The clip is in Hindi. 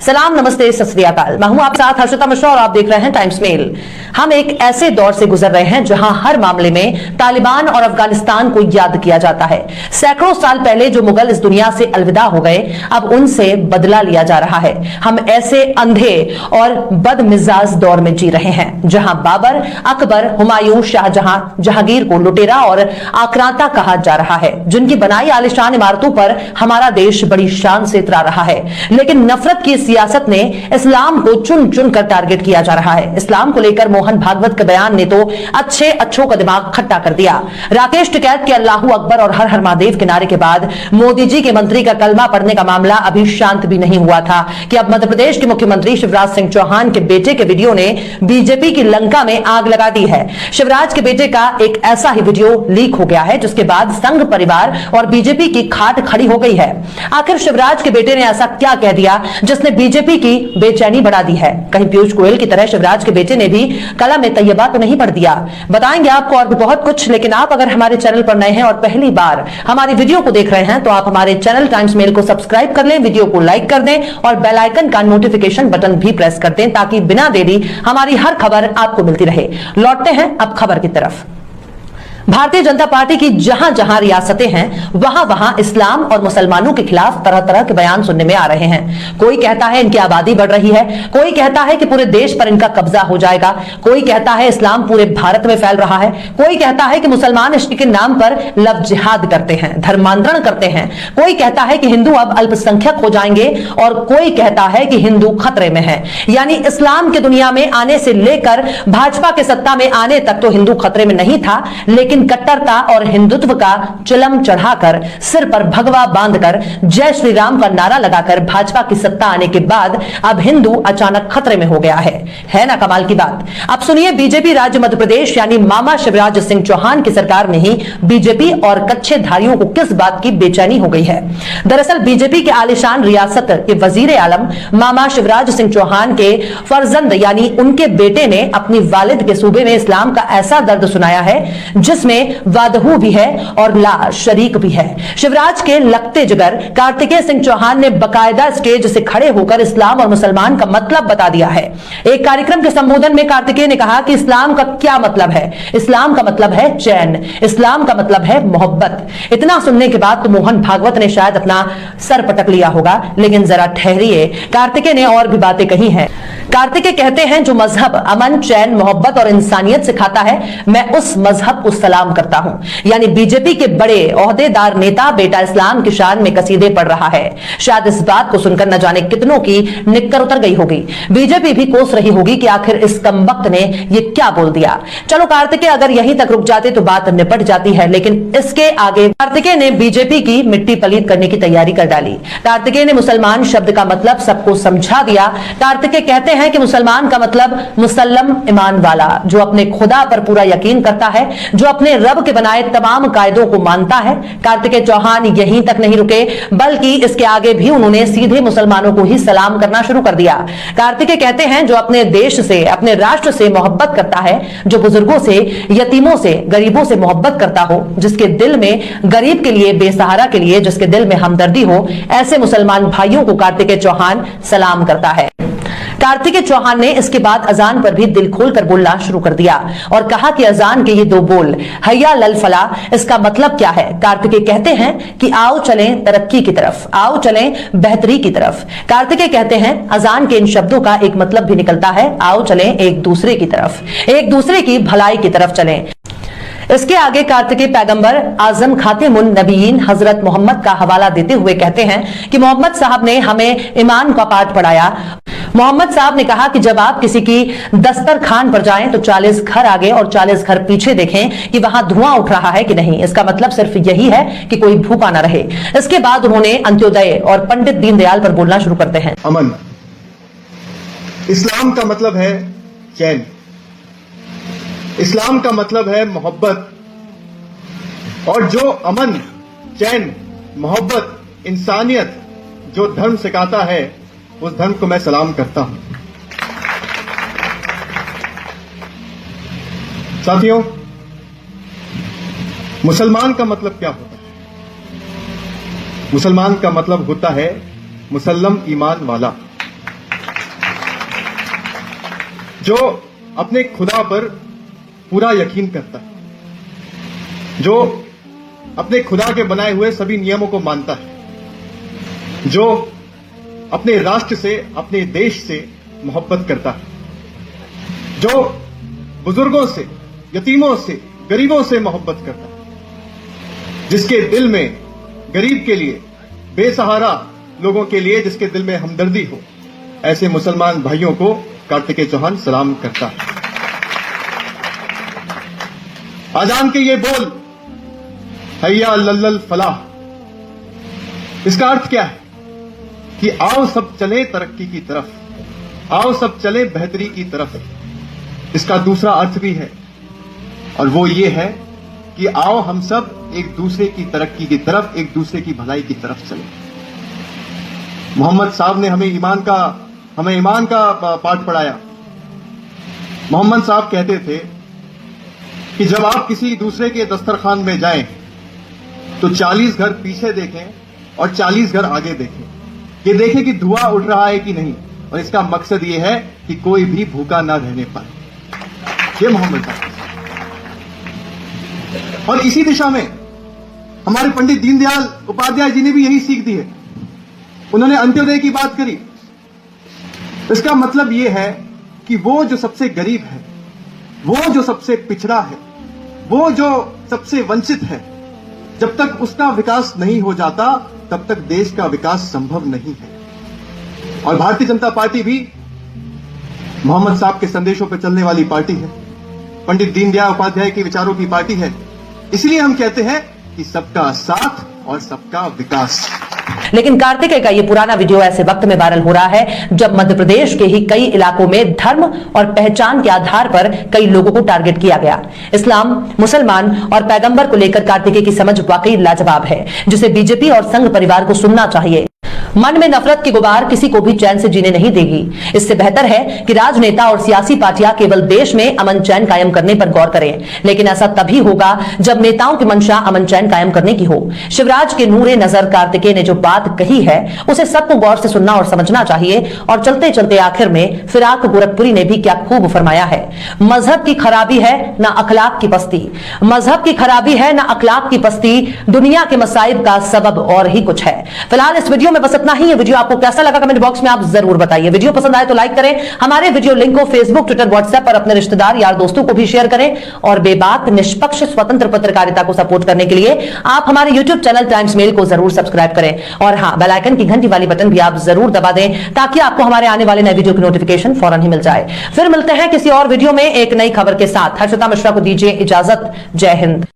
सलाम, नमस्ते, सत श्री अकाल। मैं हूं आपके साथ हर्षिता मिश्रा और आप देख रहे हैं टाइम्स मेल। हम एक ऐसे दौर से गुजर रहे हैं जहां हर मामले में तालिबान और अफगानिस्तान को याद किया जाता है। सैकड़ों साल पहले जो मुगल इस दुनिया से अलविदा हो गए, अब उनसे बदला लिया जा रहा है। हम ऐसे अंधे और बदमिजाज दौर में जी रहे हैं जहां बाबर, अकबर, हुमायूं, शाहजहां, जहांगीर को लुटेरा और आक्रांता कहा जा रहा है, जिनकी बनाई आलिशान इमारतों पर हमारा देश बड़ी शान से इतरा रहा है। लेकिन नफरत की सियासत ने इस्लाम को चुन चुन कर टारगेट किया जा रहा है। इस्लाम को लेकर मोहन भागवत के बयान ने तो अच्छों का दिमाग खट्टा कर दिया। राकेश टिकैत के अल्लाहू अकबर और हर हर महादेव के नारे के बाद मोदी जी के मंत्री का कलमा पढ़ने का मामला अभी शांत भी नहीं हुआ था कि अब मध्य प्रदेश के मुख्यमंत्री शिवराज सिंह चौहान के बेटे के वीडियो ने बीजेपी की लंका में आग लगा दी है। शिवराज के बेटे का एक ऐसा ही वीडियो लीक हो गया है जिसके बाद संघ परिवार और बीजेपी की खाट खड़ी हो गई है। आखिर शिवराज के बेटे ने ऐसा क्या कह दिया जिसने बीजेपी की बेचैनी बढ़ा दी है? कहीं पीयूष गोयल की तरह शिवराज के बेटे ने भी कलम में तैयबा तो नहीं पढ़ दिया? बताएंगे आपको और भी बहुत कुछ। लेकिन आप अगर हमारे चैनल पर नए हैं और पहली बार हमारी वीडियो को देख रहे हैं तो आप हमारे चैनल टाइम्स मेल को सब्सक्राइब कर लें, वीडियो को लाइक कर दें और बेल आइकन का नोटिफिकेशन बटन भी प्रेस कर दें ताकि बिना देरी हमारी हर खबर आपको मिलती रहे। लौटते हैं अब खबर की तरफ। भारतीय जनता पार्टी की जहां जहां रियासतें हैं वहां वहां इस्लाम और मुसलमानों के खिलाफ तरह तरह के बयान सुनने में आ रहे हैं। कोई कहता है इनकी आबादी बढ़ रही है, कोई कहता है कि पूरे देश पर इनका कब्जा हो जाएगा, कोई कहता है इस्लाम पूरे भारत में फैल रहा है, कोई कहता है कि मुसलमान इश्क के नाम पर लव जिहाद करते हैं, धर्मांतरण करते हैं, कोई कहता है कि हिंदू अब अल्पसंख्यक हो जाएंगे और कोई कहता है कि हिंदू खतरे में है। यानी इस्लाम की दुनिया में आने से लेकर भाजपा के सत्ता में आने तक तो हिंदू खतरे में नहीं था, लेकिन कट्टरता और हिंदुत्व का चिलम चढ़ाकर सिर पर भगवा बांधकर जय श्री राम का नारा लगाकर भाजपा की सत्ता आने के बाद अब हिंदू अचानक खतरे में हो गया है ना कमाल की बात। अब सुनिए, बीजेपी राज्य मध्य प्रदेश यानी मामा शिवराज सिंह चौहान की सरकार में ही बीजेपी और कच्छेधारियों को किस बात की बेचैनी हो गई है। दरअसल बीजेपी के आलिशान रियासत के वजीर आलम मामा शिवराज सिंह चौहान के फर्जंद यानी उनके बेटे ने अपनी वालिद के सूबे में इस्लाम का ऐसा दर्द सुनाया है जिसमें वादहू भी है और ला शरीक भी है। शिवराज के लगते जिगर कार्तिकेय सिंह चौहान ने बकायदा स्टेज से खड़े होकर इस्लाम और मुसलमान का मतलब बता दिया है। एक कार्यक्रम के संबोधन में कार्तिकेय ने कहा कि इस्लाम का क्या मतलब है? इस्लाम का मतलब है चैन, इस्लाम का मतलब है मोहब्बत। इतना सुनने के बाद तो मोहन भागवत ने शायद अपना सर पटक लिया होगा, लेकिन जरा ठहरिए, कार्तिकेय ने और भी बातें कही हैं। कार्तिकेय कहते हैं जो मजहब अमन, चैन, मोहब्बत और इंसानियत सिखाता है, मैं उस मजहब को सलाम करता हूं। यानी बीजेपी के बड़े ओहदेदार नेता बेटा इस्लाम की शान में कसीदे पढ़ रहा है। शायद इस बात को सुनकर न जाने कितनों की निक्कर उतर गई होगी। बीजेपी भी कोस रही होगी कि आखिर इस कमबख्त ने ये क्या बोल दिया। चलो कार्तिकेय अगर यहीं तक रुक जाते तो बात निपट जाती है, लेकिन इसके आगे कार्तिकेय ने बीजेपी की मिट्टी पलीत करने की तैयारी कर डाली। कार्तिकेय ने मुसलमान शब्द का मतलब सबको समझा दिया। कार्तिकेय कहते हैं कि मुसलमान का मतलब मुसल्लम ईमान वाला, जो अपने खुदा पर पूरा यकीन करता है, जो अपने रब के बनाए तमाम कायदों को मानता है। कार्तिकेय चौहान यहीं तक नहीं रुके, बल्कि इसके आगे भी उन्होंने सीधे मुसलमानों को ही सलाम करना शुरू कर दिया। कार्तिकेय कहते हैं जो अपने देश से, अपने राष्ट्र से मोहब्बत करता है, जो बुजुर्गों से, यतीमों से, गरीबों से मोहब्बत करता हो, जिसके दिल में गरीब के लिए, बेसहारा के लिए, जिसके दिल में हमदर्दी हो, ऐसे मुसलमान भाइयों को कार्तिकेय चौहान सलाम करता है। कार्तिकेय चौहान ने इसके बाद अजान पर भी दिल खोलकर बोलना शुरू कर दिया और कहा कि अजान के ये दो बोल हैया लल फला, इसका मतलब क्या है? कार्तिकेय कहते हैं कि आओ चलें तरक्की की तरफ, आओ चलें बेहतरी की तरफ। कार्तिकेय कहते हैं अजान के इन शब्दों का एक मतलब भी निकलता है, आओ चलें एक दूसरे की तरफ, एक दूसरे की भलाई की तरफ चलें। इसके आगे कार्तिकेय पैगंबर आजम खातिमुन नबीयीन हजरत मोहम्मद का हवाला देते हुए कहते हैं कि मोहम्मद साहब ने हमें ईमान का पाठ पढ़ाया। मोहम्मद साहब ने कहा कि जब आप किसी की दस्तरखान पर जाएं तो 40 घर आगे और 40 घर पीछे देखें कि वहां धुआं उठ रहा है कि नहीं। इसका मतलब सिर्फ यही है कि कोई भूखा ना रहे। इसके बाद उन्होंने अंत्योदय और पंडित दीनदयाल पर बोलना शुरू करते हैं। अमन, इस्लाम का मतलब है चैन, इस्लाम का मतलब है मोहब्बत, और जो अमन, चैन, मोहब्बत, इंसानियत जो धर्म सिखाता है उस धर्म को मैं सलाम करता हूं। साथियों, मुसलमान का मतलब क्या होता है? मुसलमान का मतलब होता है मुसल्लम ईमान वाला। जो अपने खुदा पर पूरा यकीन करता है, जो अपने खुदा के बनाए हुए सभी नियमों को मानता है, जो अपने राष्ट्र से, अपने देश से मोहब्बत करता है, जो बुजुर्गों से, यतीमों से, गरीबों से मोहब्बत करता है, जिसके दिल में गरीब के लिए, बेसहारा लोगों के लिए जिसके दिल में हमदर्दी हो, ऐसे मुसलमान भाइयों को कार्तिकेय चौहान सलाम करता है। आजान के ये बोल, हैया लल्लल फलाह, इसका अर्थ क्या है कि आओ सब चले तरक्की की तरफ, आओ सब चले बेहतरी की तरफ। इसका दूसरा अर्थ भी है, और वो ये है कि आओ हम सब एक दूसरे की तरक्की की तरफ, एक दूसरे की भलाई की तरफ चले। मोहम्मद साहब ने हमें ईमान का पाठ पढ़ाया। मोहम्मद साहब कहते थे कि जब आप किसी दूसरे के दस्तरखान में जाएं तो 40 घर पीछे देखें और 40 घर आगे देखें, ये देखें कि धुआं उठ रहा है कि नहीं, और इसका मकसद ये है कि कोई भी भूखा ना रहने पाए। ये मोहम्मद साहब। और इसी दिशा में हमारे पंडित दीनदयाल उपाध्याय जी ने भी यही सीख दी है। उन्होंने अंत्योदय की बात करी। इसका मतलब यह है कि वो जो सबसे गरीब है, वो जो सबसे पिछड़ा है, वो जो सबसे वंचित है, जब तक उसका विकास नहीं हो जाता तब तक देश का विकास संभव नहीं है। और भारतीय जनता पार्टी भी मोहम्मद साहब के संदेशों पर चलने वाली पार्टी है, पंडित दीनदयाल उपाध्याय के विचारों की पार्टी है। इसलिए हम कहते हैं कि सबका साथ और सबका विकास। लेकिन कार्तिकेय का ये पुराना वीडियो ऐसे वक्त में वायरल हो रहा है जब मध्य प्रदेश के ही कई इलाकों में धर्म और पहचान के आधार पर कई लोगों को टारगेट किया गया। इस्लाम, मुसलमान और पैगंबर को लेकर कार्तिकेय की समझ वाकई लाजवाब है, जिसे बीजेपी और संघ परिवार को सुनना चाहिए। मन में नफरत की गुबार किसी को भी चैन से जीने नहीं देगी। इससे बेहतर है कि राजनेता और सियासी पार्टियां केवल देश में अमन चैन कायम करने पर गौर करें, लेकिन ऐसा तभी होगा जब नेताओं की मंशा अमन चैन कायम करने की हो। शिवराज के नूरे नजर कार्तिकेय ने जो बात कही है उसे सबको गौर से सुनना और समझना चाहिए। और चलते चलते आखिर में फिराक गोरखपुरी ने भी क्या खूब फरमाया है, मजहब की खराबी है ना अखलाक की पस्ती, मजहब की खराबी है ना अखलाक की पस्ती, दुनिया के मसाइब का सबब और ही कुछ है। फिलहाल इस वीडियो में बस इतना ही। ये वीडियो आपको कैसा लगा कमेंट बॉक्स में आप जरूर बताइए। वीडियो पसंद आए तो लाइक करें, हमारे वीडियो लिंक को फेसबुक, ट्विटर, व्हाट्सएप पर अपने रिश्तेदार, यार, दोस्तों को भी शेयर करें। और बेबाक, निष्पक्ष, स्वतंत्र पत्रकारिता को सपोर्ट करने के लिए आप हमारे यूट्यूब चैनल टाइम्स मेल को जरूर सब्सक्राइब करें। और हाँ, बेल आइकन की घंटी वाली बटन भी आप जरूर दबा दें ताकि आपको हमारे आने वाले नए वीडियो की नोटिफिकेशन फौरन ही मिल जाए। फिर मिलते हैं किसी और वीडियो में एक नई खबर के साथ। हर्षिता मिश्रा को दीजिए इजाजत। जय हिंद।